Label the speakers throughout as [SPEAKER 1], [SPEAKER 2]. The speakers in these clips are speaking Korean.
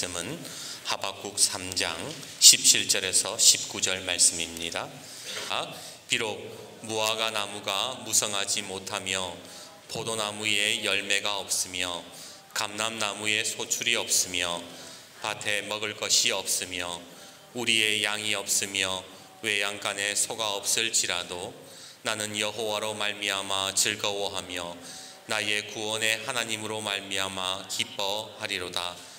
[SPEAKER 1] 말씀은 하박국 3장 17절에서 19절 말씀입니다. 비록 무화과 나무가 무성하지 못하며 포도나무에 열매가 없으며 감람나무에 소출이 없으며 밭에 먹을 것이 없으며 우리의 양이 없으며 외양간에 소가 없을지라도 나는 여호와로 말미암아 즐거워하며 나의 구원의 하나님으로 말미암아 기뻐하리로다.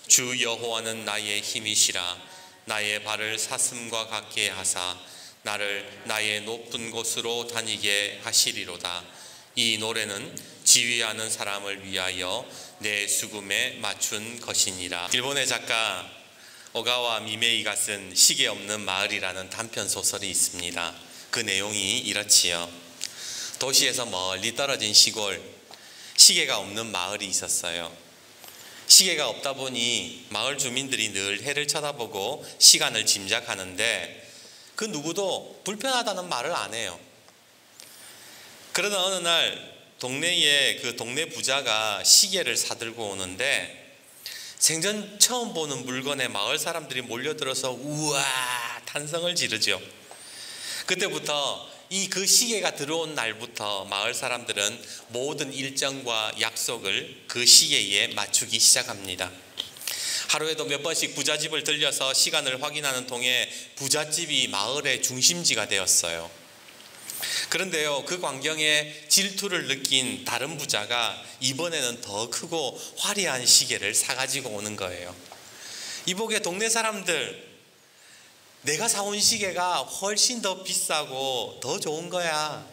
[SPEAKER 1] 주 여호와는 나의 힘이시라. 나의 발을 사슴과 같게 하사 나를 나의 높은 곳으로 다니게 하시리로다. 이 노래는 지휘하는 사람을 위하여 내 수금에 맞춘 것이니라. 일본의 작가 오가와 미메이가 쓴 시계 없는 마을이라는 단편 소설이 있습니다. 그 내용이 이렇지요. 도시에서 멀리 떨어진 시골, 시계가 없는 마을이 있었어요. 시계가 없다 보니 마을 주민들이 늘 해를 쳐다보고 시간을 짐작하는데 그 누구도 불편하다는 말을 안 해요. 그러나 어느 날 동네에 그 동네 부자가 시계를 사들고 오는데 생전 처음 보는 물건에 마을 사람들이 몰려들어서 우와 탄성을 지르죠. 그때부터 그 시계가 들어온 날부터 마을 사람들은 모든 일정과 약속을 그 시계에 맞추기 시작합니다. 하루에도 몇 번씩 부잣집을 들려서 시간을 확인하는 통에 부잣집이 마을의 중심지가 되었어요. 그런데요, 그 광경에 질투를 느낀 다른 부자가 이번에는 더 크고 화려한 시계를 사가지고 오는 거예요. 이보게 동네 사람들, 내가 사온 시계가 훨씬 더 비싸고 더 좋은 거야.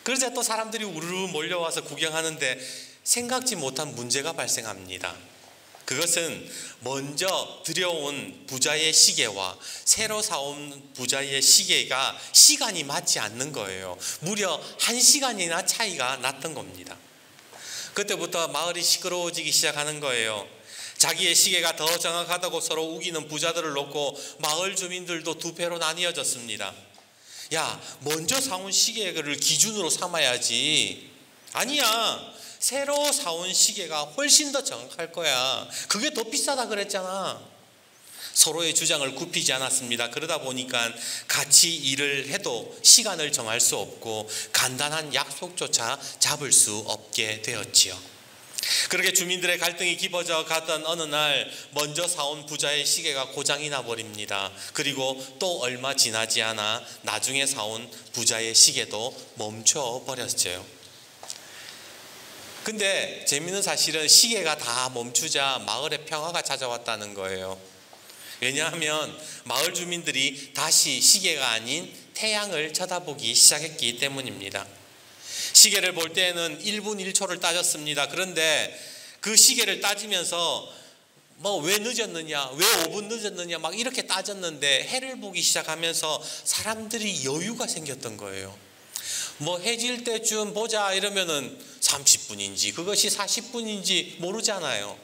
[SPEAKER 1] 그러자 또 사람들이 우르르 몰려와서 구경하는데 생각지 못한 문제가 발생합니다. 그것은 먼저 들여온 부자의 시계와 새로 사온 부자의 시계가 시간이 맞지 않는 거예요. 무려 1시간이나 차이가 났던 겁니다. 그때부터 마을이 시끄러워지기 시작하는 거예요. 자기의 시계가 더 정확하다고 서로 우기는 부자들을 놓고 마을 주민들도 두 패로 나뉘어졌습니다. 야, 먼저 사온 시계를 기준으로 삼아야지. 아니야, 새로 사온 시계가 훨씬 더 정확할 거야. 그게 더 비싸다 그랬잖아. 서로의 주장을 굽히지 않았습니다. 그러다 보니까 같이 일을 해도 시간을 정할 수 없고 간단한 약속조차 잡을 수 없게 되었지요. 그렇게 주민들의 갈등이 깊어져 가던 어느 날 먼저 사온 부자의 시계가 고장이 나버립니다. 그리고 또 얼마 지나지 않아 나중에 사온 부자의 시계도 멈춰버렸어요. 근데 재미있는 사실은 시계가 다 멈추자 마을에 평화가 찾아왔다는 거예요. 왜냐하면 마을 주민들이 다시 시계가 아닌 태양을 쳐다보기 시작했기 때문입니다. 시계를 볼 때에는 1분 1초를 따졌습니다. 그런데 그 시계를 따지면서 왜 늦었느냐, 왜 5분 늦었느냐 막 이렇게 따졌는데 해를 보기 시작하면서 사람들이 여유가 생겼던 거예요. 해질 때쯤 보자 이러면은 30분인지 그것이 40분인지 모르잖아요.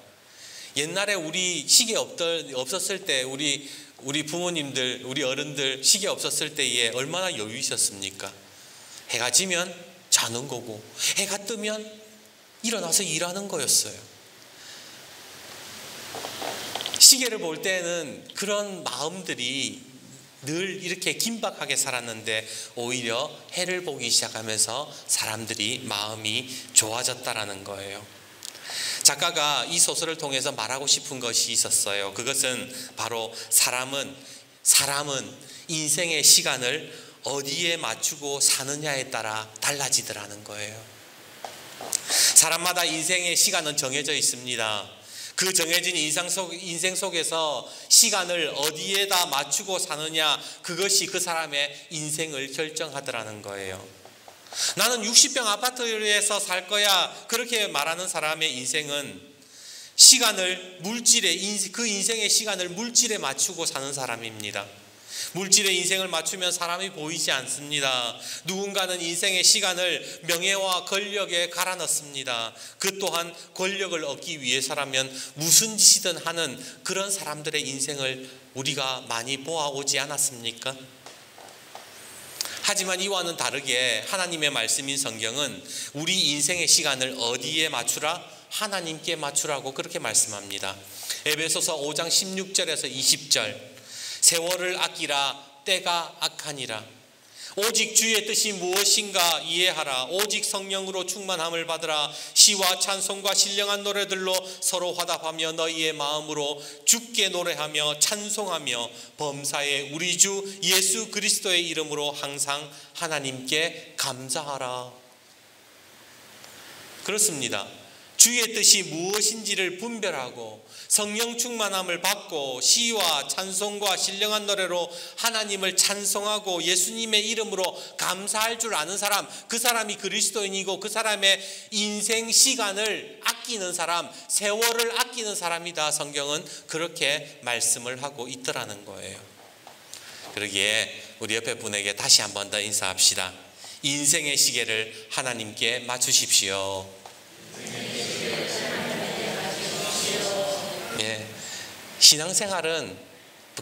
[SPEAKER 1] 옛날에 우리 시계 없었을 때 우리 부모님들, 우리 어른들 시계 없었을 때에 얼마나 여유 있었습니까? 해가 지면 자는 거고 해가 뜨면 일어나서 일하는 거였어요. 시계를 볼 때는 그런 마음들이 늘 이렇게 긴박하게 살았는데 오히려 해를 보기 시작하면서 사람들이 마음이 좋아졌다라는 거예요. 작가가 이 소설을 통해서 말하고 싶은 것이 있었어요. 그것은 바로 사람은 인생의 시간을 어디에 맞추고 사느냐에 따라 달라지더라는 거예요. 사람마다 인생의 시간은 정해져 있습니다. 그 정해진 인생 속에서 시간을 어디에다 맞추고 사느냐, 그것이 그 사람의 인생을 결정하더라는 거예요. 나는 60평 아파트에서 살 거야, 그렇게 말하는 사람의 인생은 그 인생의 시간을 물질에 맞추고 사는 사람입니다. 물질의 인생을 맞추면 사람이 보이지 않습니다. 누군가는 인생의 시간을 명예와 권력에 갈아 넣습니다. 그 또한 권력을 얻기 위해서라면 무슨 짓이든 하는 그런 사람들의 인생을 우리가 많이 보아오지 않았습니까? 하지만 이와는 다르게 하나님의 말씀인 성경은 우리 인생의 시간을 어디에 맞추라? 하나님께 맞추라고 그렇게 말씀합니다. 에베소서 5장 16절에서 20절. 세월을 아끼라, 때가 악하니라. 오직 주의 뜻이 무엇인가 이해하라. 오직 성령으로 충만함을 받으라. 시와 찬송과 신령한 노래들로 서로 화답하며 너희의 마음으로 주께 노래하며 찬송하며 범사에 우리 주 예수 그리스도의 이름으로 항상 하나님께 감사하라. 그렇습니다. 주의 뜻이 무엇인지를 분별하고 성령 충만함을 받고 시와 찬송과 신령한 노래로 하나님을 찬송하고 예수님의 이름으로 감사할 줄 아는 사람, 그 사람이 그리스도인이고 그 사람의 인생 시간을 아끼는 사람, 세월을 아끼는 사람이다. 성경은 그렇게 말씀을 하고 있더라는 거예요. 그러기에 우리 옆에 분에게 다시 한 번 더 인사합시다. 인생의 시계를 하나님께 맞추십시오. 예, 신앙생활은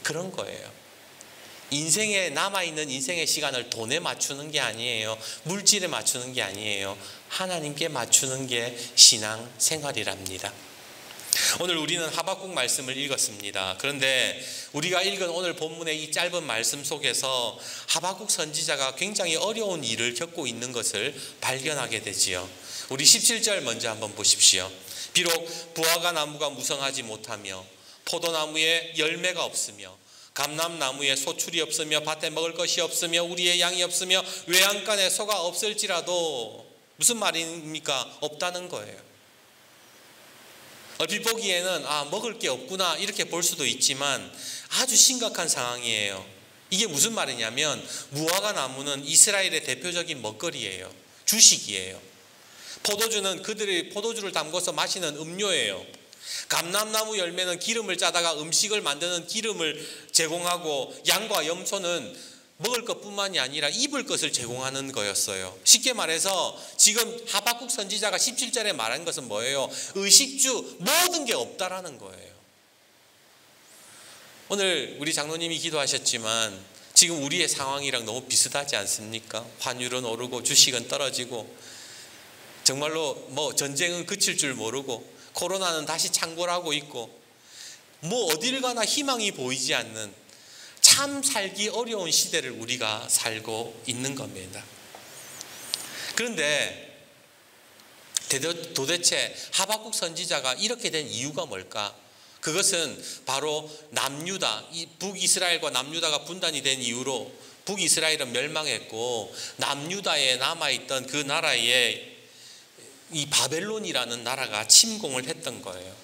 [SPEAKER 1] 그런 거예요. 인생에 남아있는 인생의 시간을 돈에 맞추는 게 아니에요. 물질에 맞추는 게 아니에요. 하나님께 맞추는 게 신앙생활이랍니다. 오늘 우리는 하박국 말씀을 읽었습니다. 그런데 우리가 읽은 오늘 본문의 이 짧은 말씀 속에서 하박국 선지자가 굉장히 어려운 일을 겪고 있는 것을 발견하게 되지요. 우리 17절 먼저 한번 보십시오. 비록 부화가 나무가 무성하지 못하며 포도나무에 열매가 없으며 감람나무에 소출이 없으며 밭에 먹을 것이 없으며 우리의 양이 없으며 외양간에 소가 없을지라도 무슨 말입니까? 없다는 거예요. 얼핏 보기에는 먹을 게 없구나 이렇게 볼 수도 있지만 아주 심각한 상황이에요. 이게 무슨 말이냐면 무화과 나무는 이스라엘의 대표적인 먹거리예요. 주식이에요. 포도주는 그들이 포도주를 담궈서 마시는 음료예요. 감람나무 열매는 기름을 짜다가 음식을 만드는 기름을 제공하고 양과 염소는 먹을 것뿐만이 아니라 입을 것을 제공하는 거였어요. 쉽게 말해서 지금 하박국 선지자가 17절에 말한 것은 뭐예요? 의식주 모든 게 없다라는 거예요. 오늘 우리 장로님이 기도하셨지만 지금 우리의 상황이랑 너무 비슷하지 않습니까? 환율은 오르고 주식은 떨어지고 정말로 전쟁은 그칠 줄 모르고 코로나는 다시 창궐하고 있고 어딜 가나 희망이 보이지 않는 참 살기 어려운 시대를 우리가 살고 있는 겁니다. 그런데 도대체 하박국 선지자가 이렇게 된 이유가 뭘까? 그것은 바로 남유다, 북이스라엘과 남유다가 분단이 된 이후로 북이스라엘은 멸망했고 남유다에 남아있던 그 나라에 이 바벨론이라는 나라가 침공을 했던 거예요.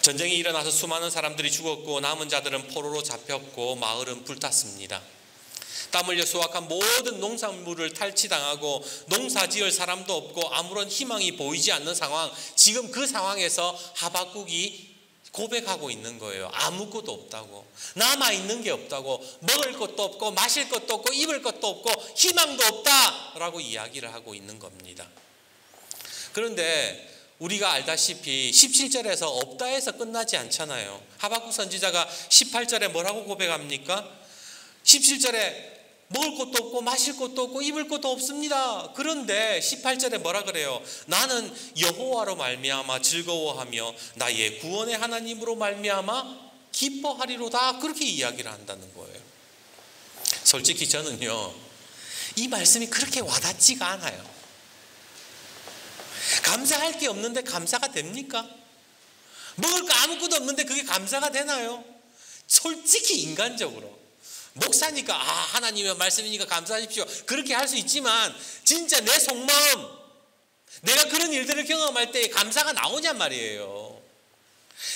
[SPEAKER 1] 전쟁이 일어나서 수많은 사람들이 죽었고 남은 자들은 포로로 잡혔고 마을은 불탔습니다. 땀 흘려 수확한 모든 농산물을 탈취당하고 농사 지을 사람도 없고 아무런 희망이 보이지 않는 상황, 지금 그 상황에서 하박국이 고백하고 있는 거예요. 아무것도 없다고, 남아있는 게 없다고, 먹을 것도 없고 마실 것도 없고 입을 것도 없고 희망도 없다라고 이야기를 하고 있는 겁니다. 그런데 우리가 알다시피 17절에서 없다 해서 끝나지 않잖아요. 하박국 선지자가 18절에 뭐라고 고백합니까? 17절에 먹을 것도 없고 마실 것도 없고 입을 것도 없습니다. 그런데 18절에 뭐라 그래요? 나는 여호와로 말미암아 즐거워하며 나의 구원의 하나님으로 말미암아 기뻐하리로다. 그렇게 이야기를 한다는 거예요. 솔직히 저는요, 이 말씀이 그렇게 와닿지가 않아요. 감사할 게 없는데 감사가 됩니까? 먹을 거 아무것도 없는데 그게 감사가 되나요? 솔직히 인간적으로 목사니까 하나님의 말씀이니까 감사하십시오 그렇게 할 수 있지만 진짜 내 속마음, 내가 그런 일들을 경험할 때 감사가 나오냔 말이에요.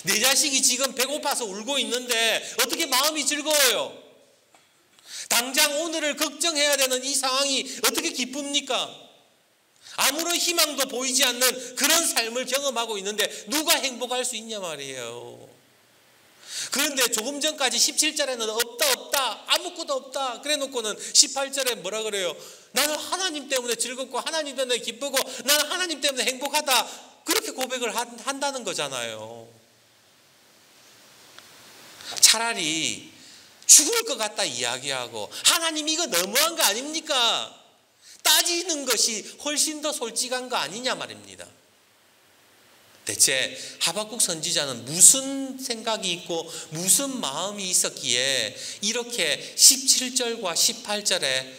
[SPEAKER 1] 내 자식이 지금 배고파서 울고 있는데 어떻게 마음이 즐거워요? 당장 오늘을 걱정해야 되는 이 상황이 어떻게 기쁩니까? 아무런 희망도 보이지 않는 그런 삶을 경험하고 있는데 누가 행복할 수 있냐 말이에요. 그런데 조금 전까지 17절에는 없다 아무것도 없다 그래 놓고는 18절에 뭐라 그래요? 나는 하나님 때문에 즐겁고 하나님 때문에 기쁘고 나는 하나님 때문에 행복하다, 그렇게 고백을 한다는 거잖아요. 차라리 죽을 것 같다 이야기하고 하나님 이거 너무한 거 아닙니까? 따지는 것이 훨씬 더 솔직한 거 아니냐 말입니다. 대체 하박국 선지자는 무슨 생각이 있고 무슨 마음이 있었기에 이렇게 17절과 18절에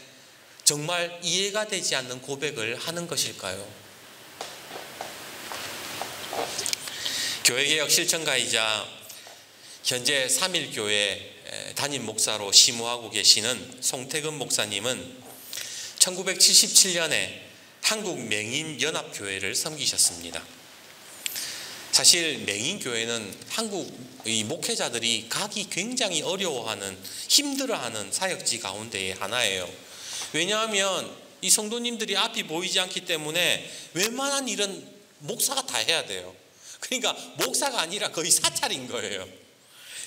[SPEAKER 1] 정말 이해가 되지 않는 고백을 하는 것일까요? 교회개혁 실천가이자 현재 삼일교회 담임 목사로 심우하고 계시는 송태근 목사님은 1977년에 한국 맹인연합교회를 섬기셨습니다. 사실 맹인교회는 한국의 목회자들이 가기 굉장히 어려워하는, 힘들어하는 사역지 가운데의 하나예요. 왜냐하면 이 성도님들이 앞이 보이지 않기 때문에 웬만한 일은 목사가 다 해야 돼요. 그러니까 목사가 아니라 거의 사찰인 거예요.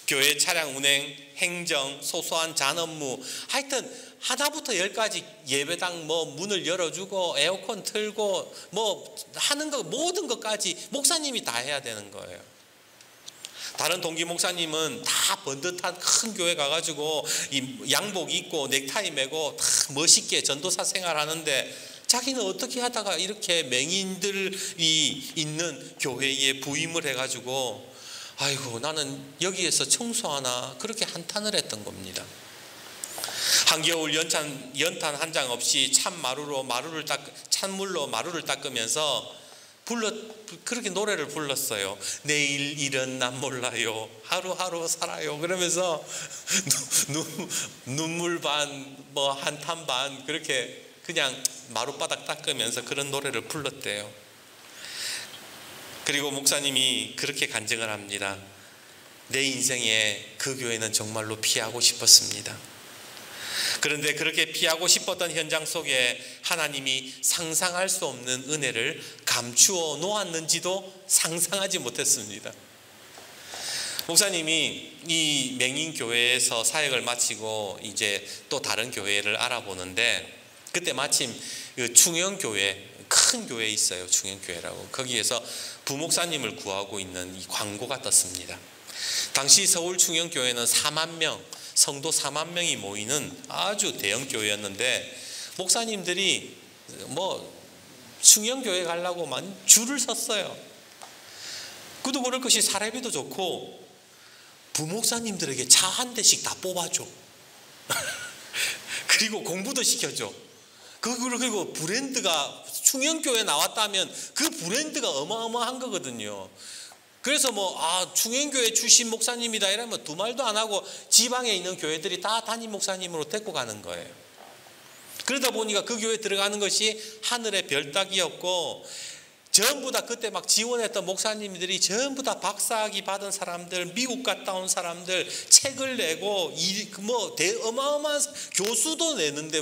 [SPEAKER 1] 교회 차량 운행, 행정, 소소한 잔업무, 하여튼 하나부터 열까지 예배당 문을 열어주고 에어컨 틀고 하는 거 모든 것까지 목사님이 다 해야 되는 거예요. 다른 동기 목사님은 다 번듯한 큰 교회 가가지고 이 양복 입고 넥타이 메고 다 멋있게 전도사 생활하는데 자기는 어떻게 하다가 이렇게 맹인들이 있는 교회에 부임을 해가지고 아이고 나는 여기에서 청소하나 그렇게 한탄을 했던 겁니다. 한겨울 연탄 한 장 없이 찬물로 마루를 닦으면서 그렇게 노래를 불렀어요. 내일 일은 난 몰라요. 하루하루 살아요. 그러면서 눈물 반 한탄 반 그렇게 그냥 마룻바닥 닦으면서 그런 노래를 불렀대요. 그리고 목사님이 그렇게 간증을 합니다. 내 인생에 그 교회는 정말로 피하고 싶었습니다. 그런데 그렇게 피하고 싶었던 현장 속에 하나님이 상상할 수 없는 은혜를 감추어 놓았는지도 상상하지 못했습니다. 목사님이 이 맹인교회에서 사역을 마치고 이제 또 다른 교회를 알아보는데 그때 마침 그 충영교회, 큰 교회 있어요. 충영교회라고. 거기에서 부목사님을 구하고 있는 이 광고가 떴습니다. 당시 서울 충영교회는 4만 명, 성도 4만 명이 모이는 아주 대형 교회였는데 목사님들이 충영교회 가려고만 줄을 섰어요. 그도 그럴 것이 사례비도 좋고 부목사님들에게 차 한 대씩 다 뽑아줘. 그리고 공부도 시켜줘. 그리고 브랜드가 충영교회 나왔다면 그 브랜드가 어마어마한 거거든요. 그래서 충영교회 출신 목사님이다 이러면 두 말도 안 하고 지방에 있는 교회들이 다 담임 목사님으로 데리고 가는 거예요. 그러다 보니까 그 교회 들어가는 것이 하늘의 별 따기였고 전부 다 그때 막 지원했던 목사님들이 전부 다 박사학위 받은 사람들, 미국 갔다 온 사람들, 책을 내고 어마어마한 교수도 내는데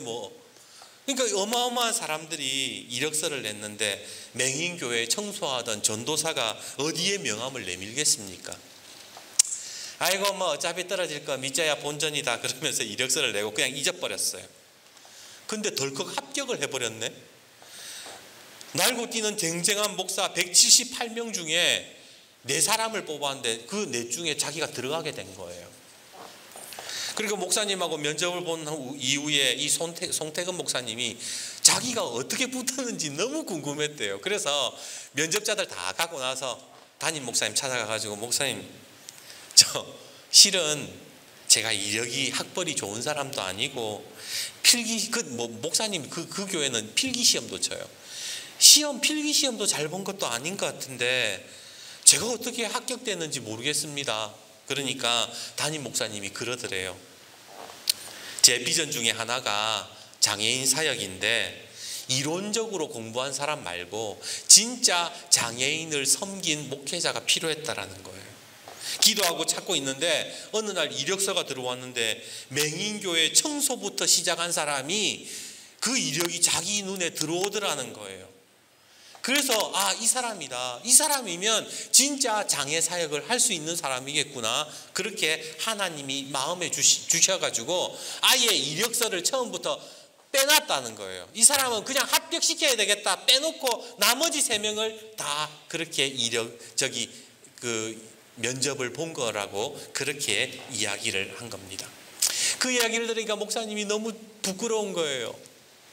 [SPEAKER 1] 그러니까 어마어마한 사람들이 이력서를 냈는데 맹인교회 청소하던 전도사가 어디에 명함을 내밀겠습니까? 아이고 어차피 떨어질 거 밑자야 본전이다 그러면서 이력서를 내고 그냥 잊어버렸어요. 근데 덜컥 합격을 해버렸네. 날고 뛰는 쟁쟁한 목사 178명 중에 4사람을 뽑았는데 그 4 중에 자기가 들어가게 된 거예요. 그리고 목사님하고 면접을 본 이후에 이 송태근 목사님이 자기가 어떻게 붙었는지 너무 궁금했대요. 그래서 면접자들 다 가고 나서 담임 목사님 찾아가가지고 목사님 실은 제가 이력이 학벌이 좋은 사람도 아니고 목사님 그 교회는 필기시험도 쳐요. 필기시험도 잘 본 것도 아닌 것 같은데 제가 어떻게 합격됐는지 모르겠습니다. 그러니까 담임 목사님이 그러더래요. 제 비전 중에 하나가 장애인 사역인데 이론적으로 공부한 사람 말고 진짜 장애인을 섬긴 목회자가 필요했다라는 거예요. 기도하고 찾고 있는데 어느 날 이력서가 들어왔는데 맹인교회 청소부터 시작한 사람이 그 이력이 자기 눈에 들어오더라는 거예요. 그래서 이 사람이다. 이 사람이면 진짜 장애 사역을 할 수 있는 사람이겠구나. 그렇게 하나님이 마음에 주셔가지고 아예 이력서를 처음부터 빼놨다는 거예요. 이 사람은 그냥 합격시켜야 되겠다. 빼놓고 나머지 3명을 다 그렇게 면접을 본 거라고 그렇게 이야기를 한 겁니다. 그 이야기를 들으니까 목사님이 너무 부끄러운 거예요.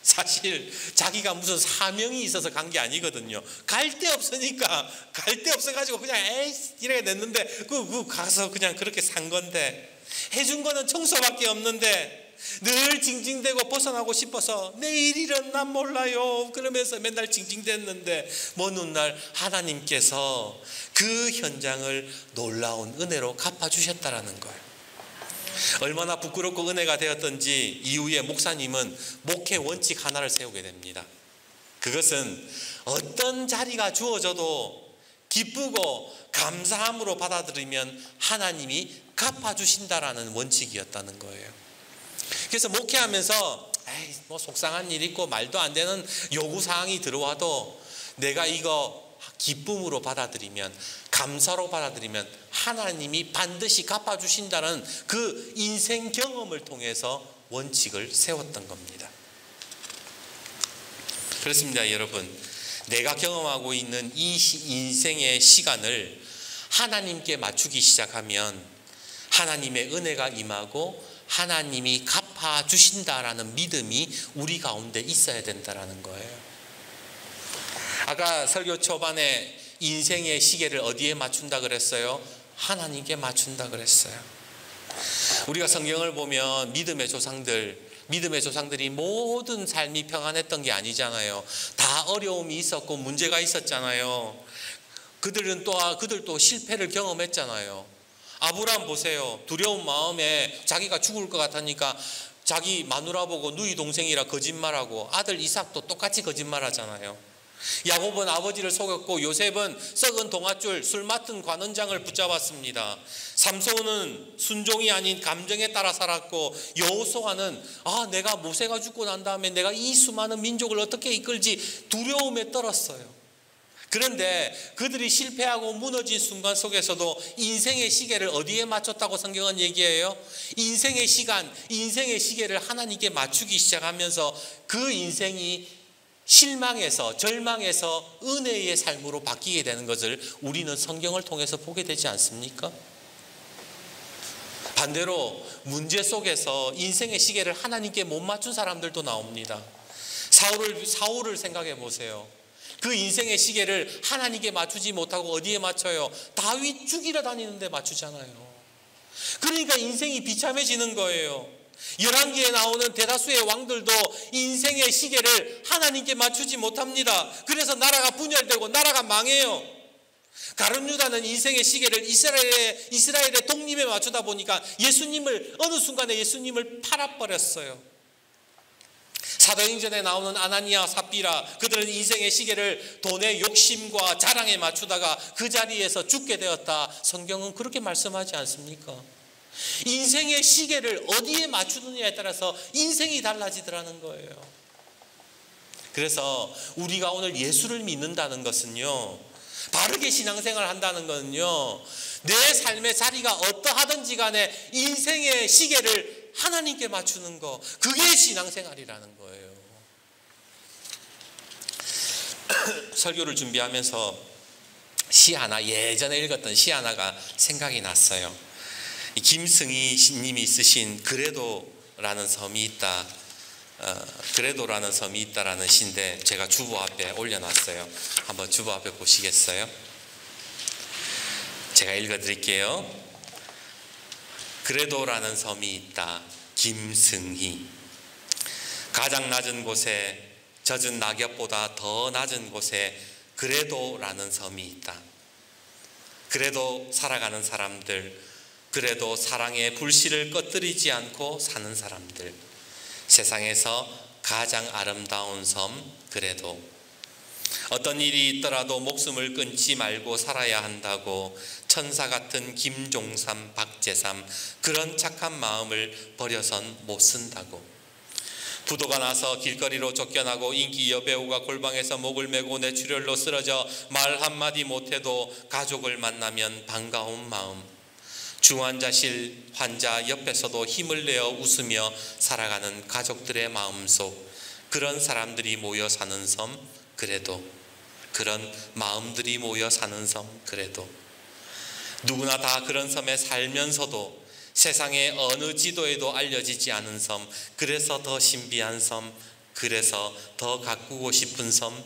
[SPEAKER 1] 사실 자기가 무슨 사명이 있어서 간 게 아니거든요. 갈 데 없으니까, 갈 데 없어가지고 그냥 에이 이렇게 냈는데 그 가서 그냥 그렇게 산 건데, 해준 거는 청소밖에 없는데 늘 징징대고 벗어나고 싶어서 내일 일은 난 몰라요 그러면서 맨날 징징댔는데, 먼 훗날 하나님께서 그 현장을 놀라운 은혜로 갚아주셨다라는 거예요. 얼마나 부끄럽고 은혜가 되었던지 이후에 목사님은 목회 원칙 하나를 세우게 됩니다. 그것은 어떤 자리가 주어져도 기쁘고 감사함으로 받아들이면 하나님이 갚아주신다라는 원칙이었다는 거예요. 그래서 목회하면서 에이, 뭐 속상한 일 있고 말도 안 되는 요구사항이 들어와도 내가 이거 기쁨으로 받아들이면, 감사로 받아들이면 하나님이 반드시 갚아주신다는 그 인생 경험을 통해서 원칙을 세웠던 겁니다. 그렇습니다, 여러분. 내가 경험하고 있는 이 인생의 시간을 하나님께 맞추기 시작하면 하나님의 은혜가 임하고 하나님이 갚아주신다라는 믿음이 우리 가운데 있어야 된다는 거예요. 아까 설교 초반에 인생의 시계를 어디에 맞춘다 그랬어요? 하나님께 맞춘다 그랬어요. 우리가 성경을 보면 믿음의 조상들이 모든 삶이 평안했던 게 아니잖아요. 다 어려움이 있었고 문제가 있었잖아요. 그들도 실패를 경험했잖아요. 아브라함 보세요. 두려운 마음에 자기가 죽을 것 같으니까 자기 마누라 보고 누이 동생이라 거짓말하고, 아들 이삭도 똑같이 거짓말하잖아요. 야곱은 아버지를 속였고 요셉은 썩은 동아줄 술 맡은 관원장을 붙잡았습니다. 삼손은 순종이 아닌 감정에 따라 살았고, 여호수아는 내가 모세가 죽고 난 다음에 내가 이 수많은 민족을 어떻게 이끌지 두려움에 떨었어요. 그런데 그들이 실패하고 무너진 순간 속에서도 인생의 시계를 어디에 맞췄다고 성경은 얘기해요? 인생의 시간, 인생의 시계를 하나님께 맞추기 시작하면서 그 인생이 실망에서, 절망에서 은혜의 삶으로 바뀌게 되는 것을 우리는 성경을 통해서 보게 되지 않습니까? 반대로 문제 속에서 인생의 시계를 하나님께 못 맞춘 사람들도 나옵니다. 사울을 생각해 보세요. 그 인생의 시계를 하나님께 맞추지 못하고 어디에 맞춰요? 다윗 죽이러 다니는데 맞추잖아요. 그러니까 인생이 비참해지는 거예요. 열왕기에 나오는 대다수의 왕들도 인생의 시계를 하나님께 맞추지 못합니다. 그래서 나라가 분열되고 나라가 망해요. 가룟 유다는 인생의 시계를 이스라엘의 독립에 맞추다 보니까 어느 순간에 예수님을 팔아버렸어요. 사도행전에 나오는 아나니아 삽비라, 그들은 인생의 시계를 돈의 욕심과 자랑에 맞추다가 그 자리에서 죽게 되었다. 성경은 그렇게 말씀하지 않습니까? 인생의 시계를 어디에 맞추느냐에 따라서 인생이 달라지더라는 거예요. 그래서 우리가 오늘 예수를 믿는다는 것은요, 바르게 신앙생활을 한다는 것은요, 내 삶의 자리가 어떠하든지 간에 인생의 시계를 하나님께 맞추는 거, 그게 신앙생활이라는 거예요. 설교를 준비하면서 예전에 읽었던 시 하나가 생각이 났어요. 김승희 님이 쓰신 그래도라는 섬이 있다. 그래도라는 섬이 있다라는 시인데 제가 주보 앞에 올려놨어요. 한번 주보 앞에 보시겠어요? 제가 읽어드릴게요. 그래도라는 섬이 있다. 김승희. 가장 낮은 곳에, 젖은 낙엽보다 더 낮은 곳에 그래도라는 섬이 있다. 그래도 살아가는 사람들, 그래도 사랑의 불씨를 꺼뜨리지 않고 사는 사람들, 세상에서 가장 아름다운 섬 그래도. 어떤 일이 있더라도 목숨을 끊지 말고 살아야 한다고 천사 같은 김종삼, 박재삼, 그런 착한 마음을 버려선 못 쓴다고. 부도가 나서 길거리로 쫓겨나고 인기 여배우가 골방에서 목을 메고 뇌출혈로 쓰러져 말 한마디 못해도 가족을 만나면 반가운 마음. 중환자실 환자 옆에서도 힘을 내어 웃으며 살아가는 가족들의 마음속, 그런 사람들이 모여 사는 섬 그래도. 그런 마음들이 모여 사는 섬 그래도. 누구나 다 그런 섬에 살면서도 세상의 어느 지도에도 알려지지 않은 섬, 그래서 더 신비한 섬 그래서 더 가꾸고 싶은 섬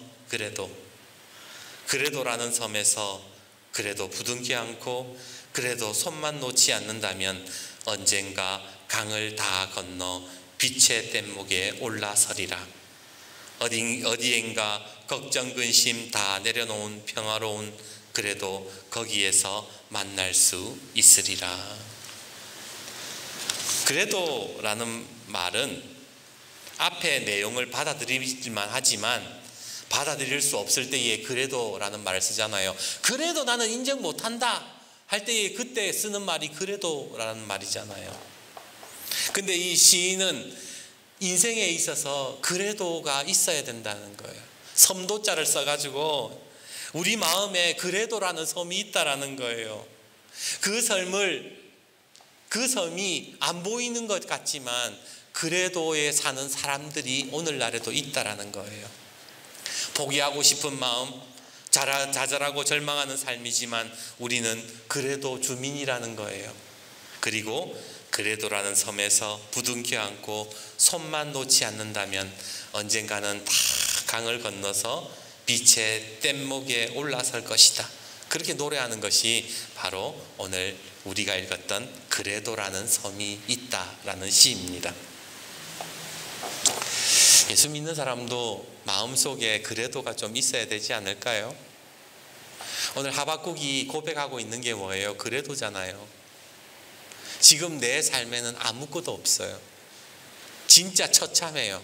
[SPEAKER 1] 그래도라는 섬에서 그래도 부둥켜 안고 그래도 손만 놓지 않는다면 언젠가 강을 다 건너 빛의 뗏목에 올라서리라. 어디엔가 걱정 근심 다 내려놓은 평화로운 그래도 거기에서 만날 수 있으리라. 그래도라는 말은 앞에 내용을 받아들이기만 하지만 받아들일 수 없을 때에 그래도라는 말을 쓰잖아요. 그래도 나는 인정 못한다 할 때에 그때 쓰는 말이 그래도라는 말이잖아요. 근데 이 시인은 인생에 있어서 그래도가 있어야 된다는 거예요. 섬도자를 써가지고 우리 마음에 그래도라는 섬이 있다라는 거예요. 그 섬이 안 보이는 것 같지만 그래도에 사는 사람들이 오늘날에도 있다라는 거예요. 포기하고 싶은 마음, 좌절하고 절망하는 삶이지만 우리는 그래도 주민이라는 거예요. 그리고 그래도라는 섬에서 부둥켜 안고 손만 놓지 않는다면 언젠가는 다 강을 건너서 빛의 뗏목에 올라설 것이다. 그렇게 노래하는 것이 바로 오늘 우리가 읽었던 그래도라는 섬이 있다라는 시입니다. 예수 믿는 사람도 마음속에 그래도가 좀 있어야 되지 않을까요? 오늘 하박국이 고백하고 있는 게 뭐예요? 그래도잖아요. 지금 내 삶에는 아무것도 없어요. 진짜 처참해요.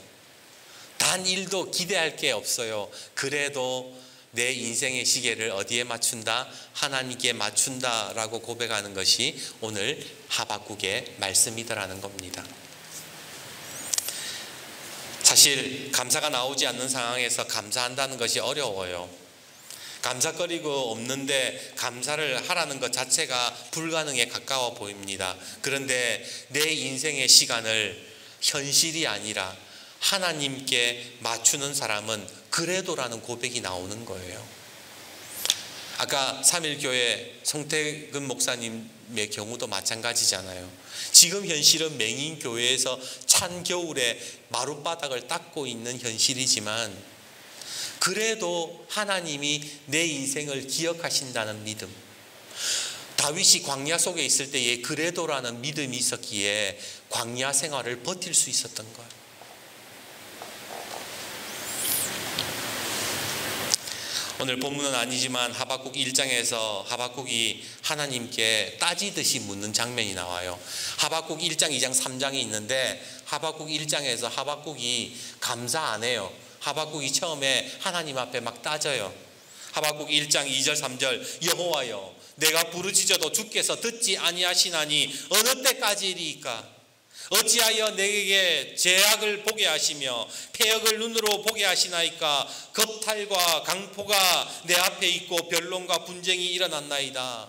[SPEAKER 1] 단 일도 기대할 게 없어요. 그래도 내 인생의 시계를 어디에 맞춘다? 하나님께 맞춘다라고 고백하는 것이 오늘 하박국의 말씀이더라는 겁니다. 사실 감사가 나오지 않는 상황에서 감사한다는 것이 어려워요. 감사거리고 없는데 감사를 하라는 것 자체가 불가능에 가까워 보입니다. 그런데 내 인생의 시간을 현실이 아니라 하나님께 맞추는 사람은 그래도라는 고백이 나오는 거예요. 아까 3.1교회 송태근 목사님의 경우도 마찬가지잖아요. 지금 현실은 맹인교회에서 찬 겨울에 마룻바닥을 닦고 있는 현실이지만 그래도 하나님이 내 인생을 기억하신다는 믿음. 다윗이 광야 속에 있을 때에 그래도라는 믿음이 있었기에 광야 생활을 버틸 수 있었던 거예요. 오늘 본문은 아니지만 하박국 1장에서 하박국이 하나님께 따지듯이 묻는 장면이 나와요. 하박국 1장, 2장, 3장이 있는데 하박국 1장에서 하박국이 감사 안 해요. 하박국이 처음에 하나님 앞에 막 따져요. 하박국 1장 2절 3절 여호와여 내가 부르짖어도 주께서 듣지 아니하시나니 어느 때까지이리까? 어찌하여 내게 죄악을 보게 하시며 패역을 눈으로 보게 하시나이까? 겁탈과 강포가 내 앞에 있고 변론과 분쟁이 일어났나이다.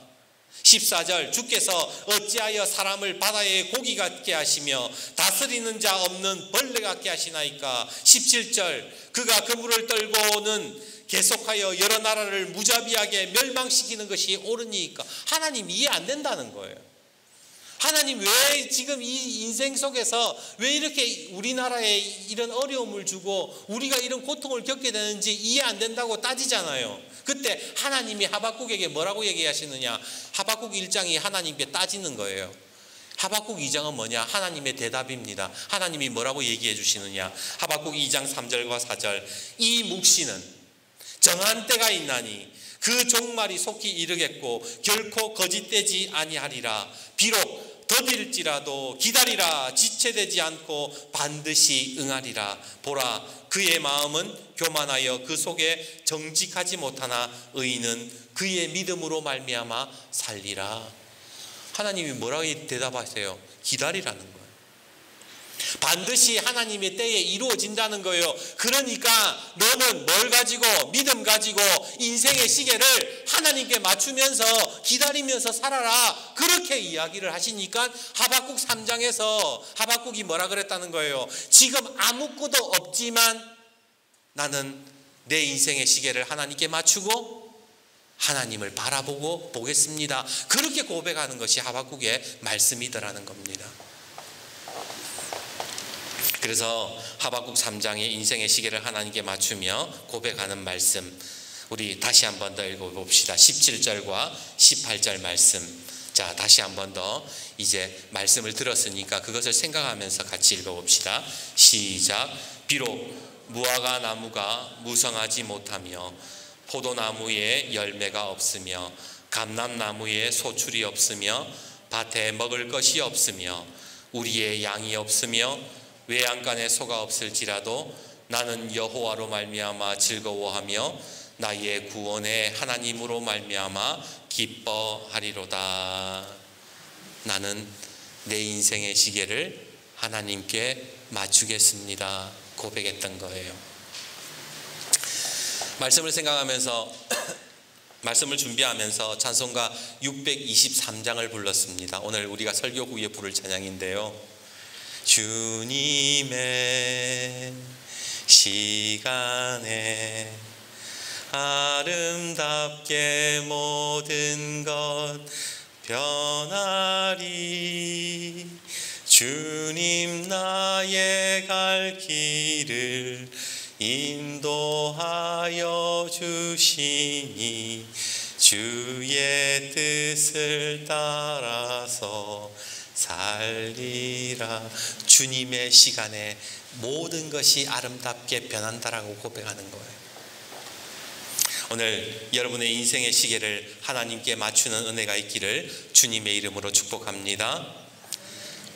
[SPEAKER 1] 14절 주께서 어찌하여 사람을 바다의 고기 같게 하시며 다스리는 자 없는 벌레 같게 하시나이까? 17절 그가 그물을 떨고는 계속하여 여러 나라를 무자비하게 멸망시키는 것이 옳으니까? 하나님 이해 안 된다는 거예요. 하나님 왜 지금 이 인생 속에서 왜 이렇게 우리나라에 이런 어려움을 주고 우리가 이런 고통을 겪게 되는지 이해 안 된다고 따지잖아요. 그때 하나님이 하박국에게 뭐라고 얘기하시느냐? 하박국 1장이 하나님께 따지는 거예요. 하박국 2장은 뭐냐? 하나님의 대답입니다. 하나님이 뭐라고 얘기해 주시느냐? 하박국 2장 3절과 4절 이 묵시는 정한 때가 있나니 그 종말이 속히 이르겠고 결코 거짓되지 아니하리라. 비록 더딜지라도 기다리라. 지체되지 않고 반드시 응하리라. 보라 그의 마음은 교만하여 그 속에 정직하지 못하나 의인은 그의 믿음으로 말미암아 살리라. 하나님이 뭐라고 대답하세요? 기다리라는 거예요. 반드시 하나님의 때에 이루어진다는 거예요. 그러니까 너는 뭘 가지고 믿음 가지고 인생의 시계를 하나님께 맞추면서 기다리면서 살아라. 그렇게 이야기를 하시니까 하박국 3장에서 하박국이 뭐라 그랬다는 거예요? 지금 아무것도 없지만 나는 내 인생의 시계를 하나님께 맞추고 하나님을 바라보고 보겠습니다. 그렇게 고백하는 것이 하박국의 말씀이더라는 겁니다. 그래서 하박국 3장의 인생의 시계를 하나님께 맞추며 고백하는 말씀, 우리 다시 한 번 더 읽어봅시다. 17절과 18절 말씀. 자, 다시 한 번 더 이제 말씀을 들었으니까 그것을 생각하면서 같이 읽어봅시다. 시작. 비록 무화과 나무가 무성하지 못하며 포도나무에 열매가 없으며 감람나무에 소출이 없으며 밭에 먹을 것이 없으며 우리의 양이 없으며 외양간에 소가 없을지라도 나는 여호와로 말미암아 즐거워하며 나의 구원의 하나님으로 말미암아 기뻐하리로다. 나는 내 인생의 시계를 하나님께 맞추겠습니다. 고백했던 거예요. 말씀을 생각하면서 말씀을 준비하면서 찬송가 623장을 불렀습니다. 오늘 우리가 설교 후에 부를 찬양인데요. 주님의 시간에 아름답게 모든 것 변하리. 주님 나의 갈 길을 인도하여 주시니 주의 뜻을 따라서 살리라. 주님의 시간에 모든 것이 아름답게 변한다라고 고백하는 거예요. 오늘 여러분의 인생의 시계를 하나님께 맞추는 은혜가 있기를 주님의 이름으로 축복합니다.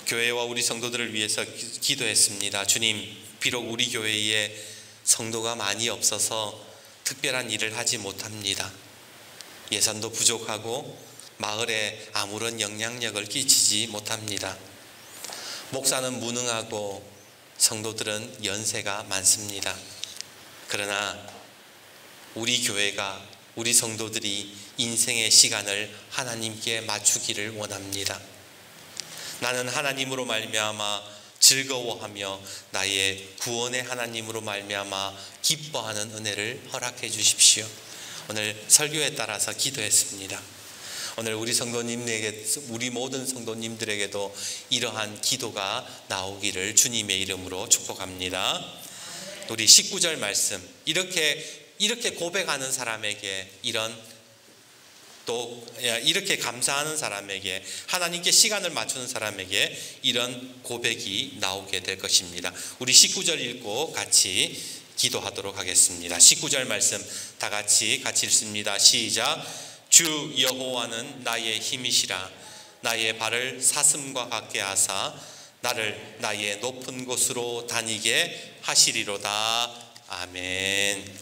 [SPEAKER 1] 교회와 우리 성도들을 위해서 기도했습니다. 주님, 비록 우리 교회에 성도가 많이 없어서 특별한 일을 하지 못합니다. 예산도 부족하고 마을에 아무런 영향력을 끼치지 못합니다. 목사는 무능하고 성도들은 연세가 많습니다. 그러나 우리 교회가, 우리 성도들이 인생의 시간을 하나님께 맞추기를 원합니다. 나는 하나님으로 말미암아 즐거워하며 나의 구원의 하나님으로 말미암아 기뻐하는 은혜를 허락해 주십시오. 오늘 설교에 따라서 기도했습니다. 오늘 우리 성도님에게, 우리 모든 성도님들에게도 이러한 기도가 나오기를 주님의 이름으로 축복합니다. 우리 19절 말씀, 이렇게 고백하는 사람에게 이렇게 감사하는 사람에게, 하나님께 시간을 맞추는 사람에게 이런 고백이 나오게 될 것입니다. 우리 19절 읽고 같이 기도하도록 하겠습니다. 19절 말씀 다 같이 읽습니다. 시작. 주 여호와는 나의 힘이시라. 나의 발을 사슴과 같게 하사 나를 나의 높은 곳으로 다니게 하시리로다. 아멘.